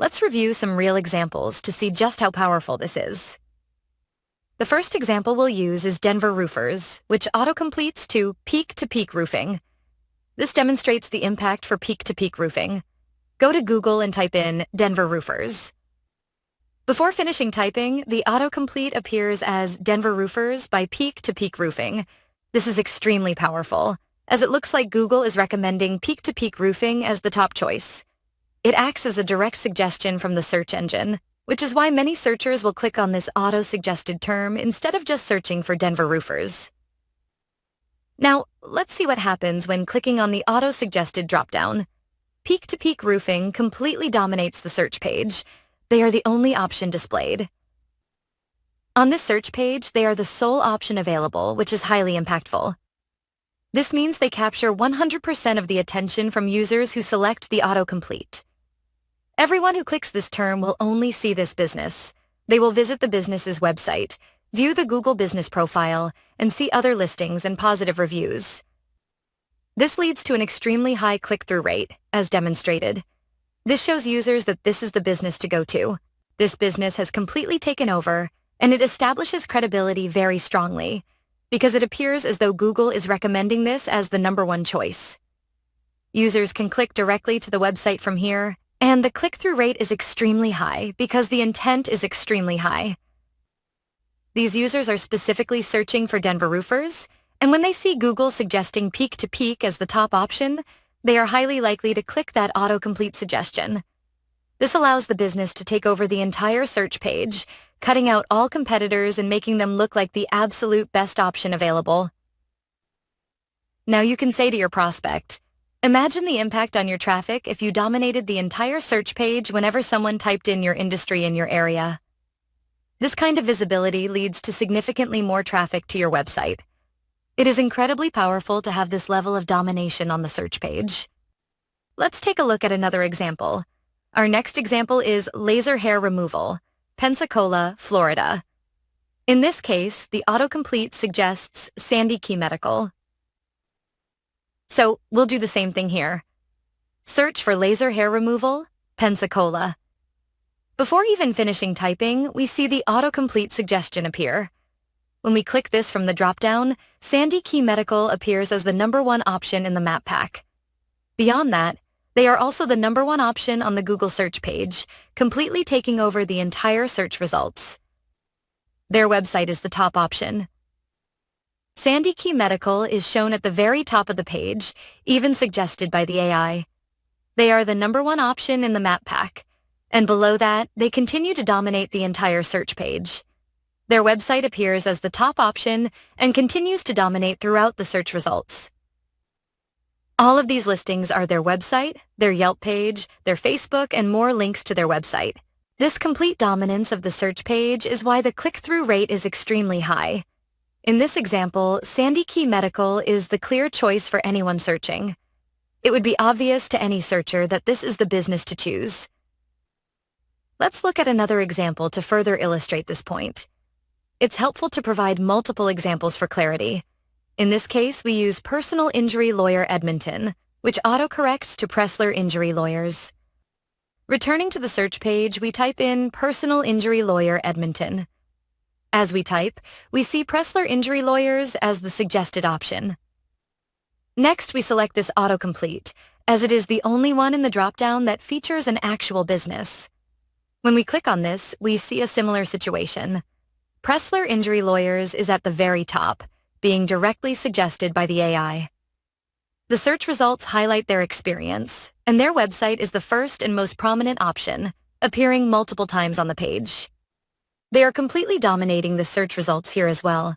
Let's review some real examples to see just how powerful this is. The first example we'll use is Denver Roofers, which autocompletes to peak roofing. This demonstrates the impact for peak-to-peak roofing. Go to Google and type in Denver Roofers. Before finishing typing, the autocomplete appears as Denver Roofers by peak-to-peak roofing. This is extremely powerful, as it looks like Google is recommending peak-to-peak roofing as the top choice. It acts as a direct suggestion from the search engine, which is why many searchers will click on this auto-suggested term instead of just searching for Denver Roofers. Now, let's see what happens when clicking on the auto-suggested dropdown. Peak-to-peak roofing completely dominates the search page. They are the only option displayed. On this search page, they are the sole option available, which is highly impactful. This means they capture 100% of the attention from users who select the autocomplete. Everyone who clicks this term will only see this business. They will visit the business's website, view the Google business profile, and see other listings and positive reviews. This leads to an extremely high click-through rate, as demonstrated. This shows users that this is the business to go to. This business has completely taken over, and it establishes credibility very strongly, because it appears as though Google is recommending this as the #1 choice. Users can click directly to the website from here, and the click-through rate is extremely high because the intent is extremely high. These users are specifically searching for Denver Roofers, and when they see Google suggesting peak-to-peak as the top option, they are highly likely to click that autocomplete suggestion. This allows the business to take over the entire search page, cutting out all competitors and making them look like the absolute best option available. Now you can say to your prospect, imagine the impact on your traffic if you dominated the entire search page whenever someone typed in your industry in your area. This kind of visibility leads to significantly more traffic to your website. It is incredibly powerful to have this level of domination on the search page. Let's take a look at another example. Our next example is laser hair removal, Pensacola, Florida. In this case, the autocomplete suggests Sandy Key Medical. So we'll do the same thing here. Search for laser hair removal, Pensacola. Before even finishing typing, we see the autocomplete suggestion appear. When we click this from the dropdown, Sandy Key Medical appears as the #1 option in the map pack. Beyond that, they are also the #1 option on the Google search page, completely taking over the entire search results. Their website is the top option. Sandy Key Medical is shown at the very top of the page, even suggested by the AI. They are the #1 option in the map pack, and below that, they continue to dominate the entire search page. Their website appears as the top option and continues to dominate throughout the search results. All of these listings are their website, their Yelp page, their Facebook, and more links to their website. This complete dominance of the search page is why the click-through rate is extremely high. In this example, Sandy Key Medical is the clear choice for anyone searching. It would be obvious to any searcher that this is the business to choose. Let's look at another example to further illustrate this point. It's helpful to provide multiple examples for clarity. In this case, we use Personal Injury Lawyer Edmonton, which autocorrects to Pressler Injury Lawyers. Returning to the search page, we type in Personal Injury Lawyer Edmonton. As we type, we see Pressler Injury Lawyers as the suggested option. Next, we select this autocomplete, as it is the only one in the dropdown that features an actual business. When we click on this, we see a similar situation. Pressler Injury Lawyers is at the very top, being directly suggested by the AI. The search results highlight their experience, and their website is the first and most prominent option, appearing multiple times on the page. They are completely dominating the search results here as well.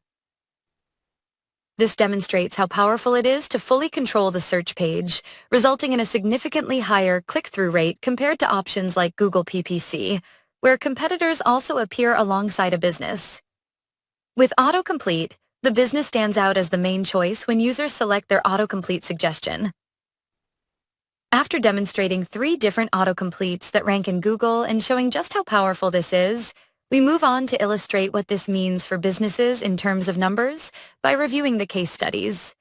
This demonstrates how powerful it is to fully control the search page, resulting in a significantly higher click-through rate compared to options like Google PPC, where competitors also appear alongside a business. With autocomplete, the business stands out as the main choice when users select their autocomplete suggestion. After demonstrating 3 different autocompletes that rank in Google and showing just how powerful this is, we move on to illustrate what this means for businesses in terms of numbers by reviewing the case studies.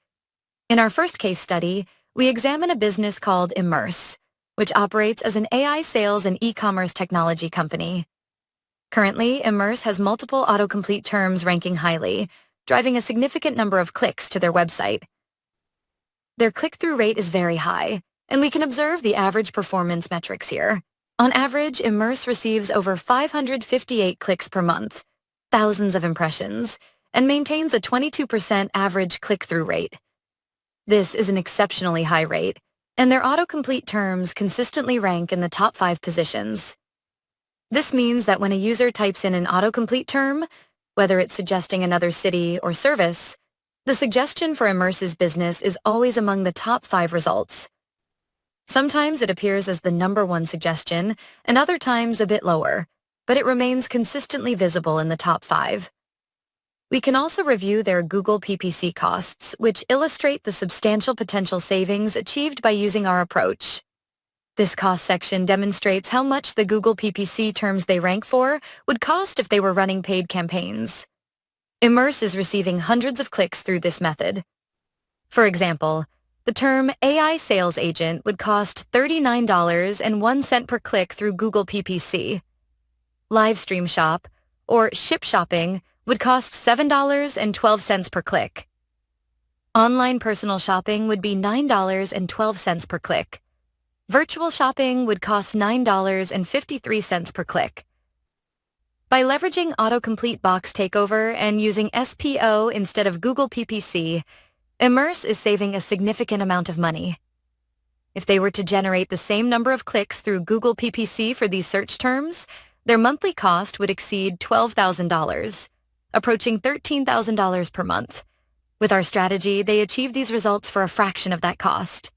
In our first case study, we examine a business called Immerse, which operates as an AI sales and e-commerce technology company. Currently, Immerse has multiple autocomplete terms ranking highly, driving a significant number of clicks to their website. Their click-through rate is very high, and we can observe the average performance metrics here. On average, Immerse receives over 558 clicks per month, thousands of impressions, and maintains a 22% average click-through rate. This is an exceptionally high rate, and their autocomplete terms consistently rank in the top 5 positions. This means that when a user types in an autocomplete term, whether it's suggesting another city or service, the suggestion for Immerse's business is always among the top 5 results. Sometimes it appears as the number 1 suggestion, and other times a bit lower, but it remains consistently visible in the top 5. We can also review their Google PPC costs, which illustrate the substantial potential savings achieved by using our approach. This cost section demonstrates how much the Google PPC terms they rank for would cost if they were running paid campaigns. Immerse is receiving hundreds of clicks through this method. For example, the term AI sales agent would cost $39.01 per click through Google PPC. Livestream shop, or ship shopping, would cost $7.12 per click. Online personal shopping would be $9.12 per click. Virtual shopping would cost $9.53 per click. By leveraging autocomplete box takeover and using SPO instead of Google PPC, Immerse is saving a significant amount of money. If they were to generate the same number of clicks through Google PPC for these search terms, their monthly cost would exceed $12,000, approaching $13,000 per month. With our strategy, they achieve these results for a fraction of that cost.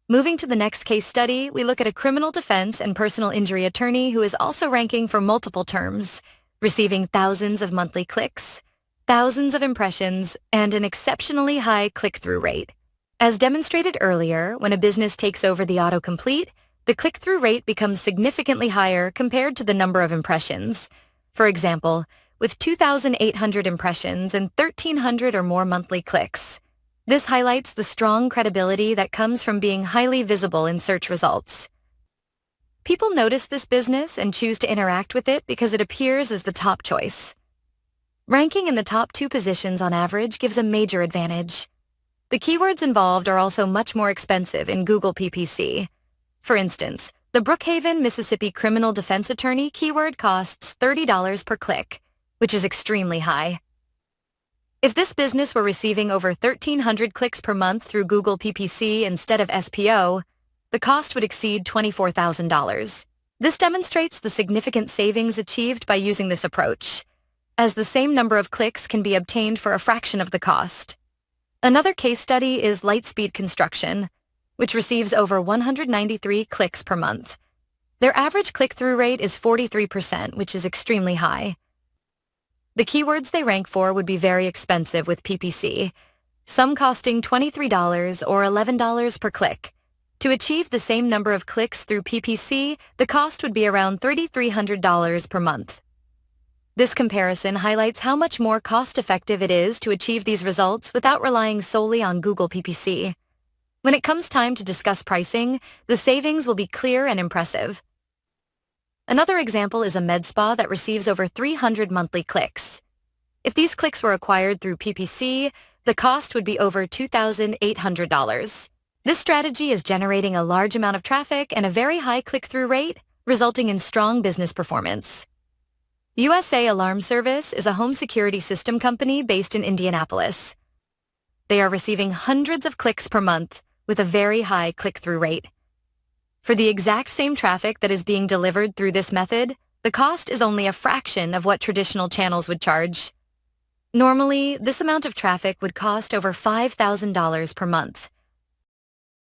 Moving to the next case study, we look at a criminal defense and personal injury attorney who is also ranking for multiple terms, receiving thousands of monthly clicks, thousands of impressions, and an exceptionally high click-through rate. As demonstrated earlier, when a business takes over the autocomplete, the click-through rate becomes significantly higher compared to the number of impressions. For example, with 2,800 impressions and 1,300 or more monthly clicks. This highlights the strong credibility that comes from being highly visible in search results. People notice this business and choose to interact with it because it appears as the top choice. Ranking in the top 2 positions on average gives a major advantage. The keywords involved are also much more expensive in Google PPC. For instance, the Brookhaven, Mississippi criminal defense attorney keyword costs $30 per click, which is extremely high. If this business were receiving over 1,300 clicks per month through Google PPC instead of SPO, the cost would exceed $24,000. This demonstrates the significant savings achieved by using this approach, as the same number of clicks can be obtained for a fraction of the cost. Another case study is Lightspeed Construction, which receives over 193 clicks per month. Their average click-through rate is 43%, which is extremely high. The keywords they rank for would be very expensive with PPC, some costing $23 or $11 per click. To achieve the same number of clicks through PPC, the cost would be around $3,300 per month. This comparison highlights how much more cost-effective it is to achieve these results without relying solely on Google PPC. When it comes time to discuss pricing, the savings will be clear and impressive. Another example is a med spa that receives over 300 monthly clicks. If these clicks were acquired through PPC, the cost would be over $2,800. This strategy is generating a large amount of traffic and a very high click-through rate, resulting in strong business performance. USA Alarm Service is a home security system company based in Indianapolis. They are receiving hundreds of clicks per month with a very high click-through rate. For the exact same traffic that is being delivered through this method, the cost is only a fraction of what traditional channels would charge. Normally, this amount of traffic would cost over $5,000 per month.